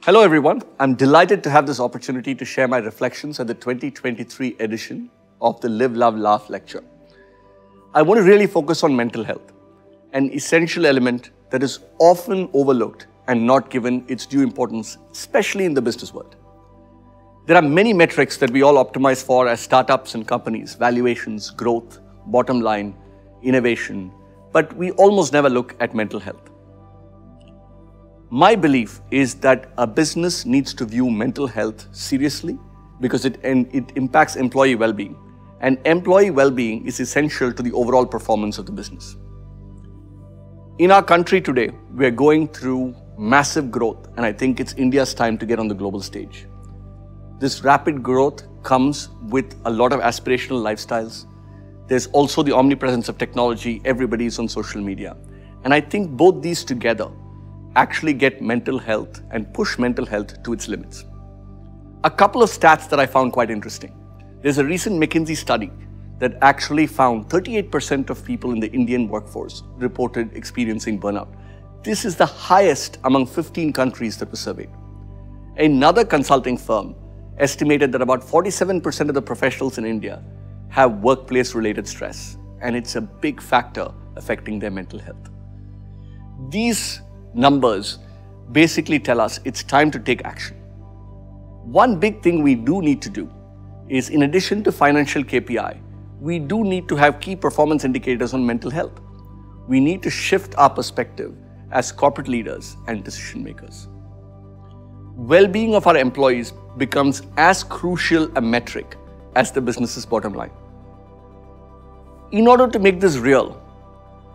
Hello everyone, I'm delighted to have this opportunity to share my reflections at the 2023 edition of the LiveLoveLaugh Lecture. I want to really focus on mental health, an essential element that is often overlooked and not given its due importance, especially in the business world. There are many metrics that we all optimize for as startups and companies: valuations, growth, bottom line, innovation, but we almost never look at mental health. My belief is that a business needs to view mental health seriously because it impacts employee well-being, and employee well-being is essential to the overall performance of the business. In our country today, we are going through massive growth, and I think it's India's time to get on the global stage. This rapid growth comes with a lot of aspirational lifestyles. There's also the omnipresence of technology. Everybody is on social media. And I think both these together actually get mental health and push mental health to its limits. A couple of stats that I found quite interesting. There's a recent McKinsey study that actually found 38% of people in the Indian workforce reported experiencing burnout. This is the highest among 15 countries that were surveyed. Another consulting firm estimated that about 47% of the professionals in India have workplace-related stress, and it's a big factor affecting their mental health. These numbers basically tell us it's time to take action. One big thing we do need to do is, in addition to financial KPI, we do need to have key performance indicators on mental health. We need to shift our perspective as corporate leaders and decision makers. Well-being of our employees becomes as crucial a metric as the business's bottom line. In order to make this real,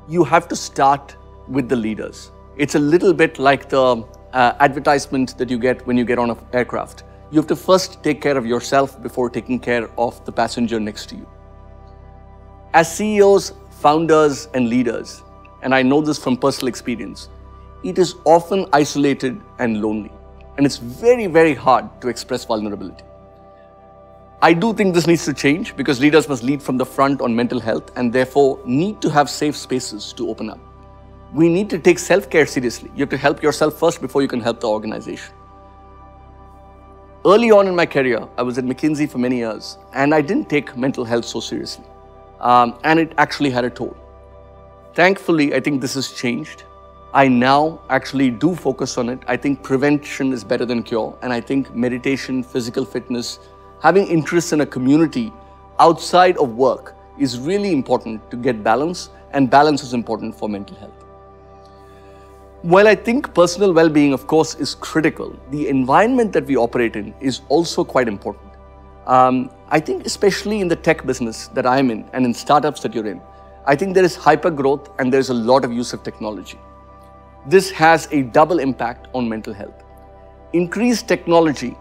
you have to start with the leaders. It's a little bit like the advertisement that you get when you get on an aircraft. You have to first take care of yourself before taking care of the passenger next to you. As CEOs, founders, and leaders, and I know this from personal experience, it is often isolated and lonely, and it's very, very hard to express vulnerability. I do think this needs to change because leaders must lead from the front on mental health and therefore need to have safe spaces to open up. We need to take self-care seriously. You have to help yourself first before you can help the organization. Early on in my career, I was at McKinsey for many years, and I didn't take mental health so seriously. And it actually had a toll. Thankfully, I think this has changed. I now actually do focus on it. I think prevention is better than cure. And I think meditation, physical fitness, having interests in a community outside of work is really important to get balance, and balance is important for mental health. While I think personal well-being, of course, is critical, the environment that we operate in is also quite important. I think especially in the tech business that I'm in and in startups that you're in, I think there is hyper growth and there's a lot of use of technology. This has a double impact on mental health. Increased technology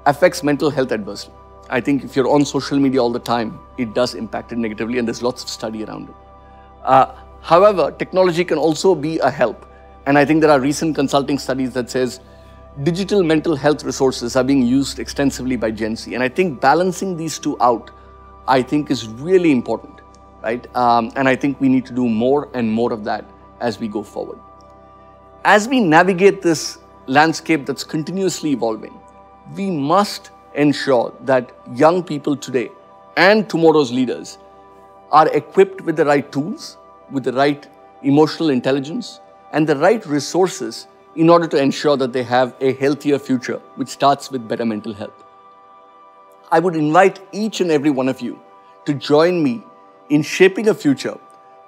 affects mental health adversely. I think if you're on social media all the time, it does impact it negatively, and there's lots of study around it. However, technology can also be a help. And I think there are recent consulting studies that says digital mental health resources are being used extensively by Gen Z. And I think balancing these two out, I think is really important, right? And I think we need to do more and more of that as we go forward. As we navigate this landscape that's continuously evolving, we must ensure that young people today and tomorrow's leaders are equipped with the right tools, with the right emotional intelligence, and the right resources in order to ensure that they have a healthier future, which starts with better mental health. I would invite each and every one of you to join me in shaping a future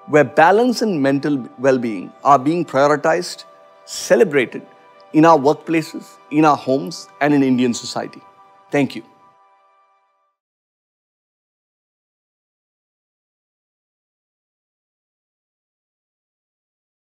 where balance and mental well-being are being prioritized, celebrated in our workplaces, in our homes, and in Indian society. Thank you.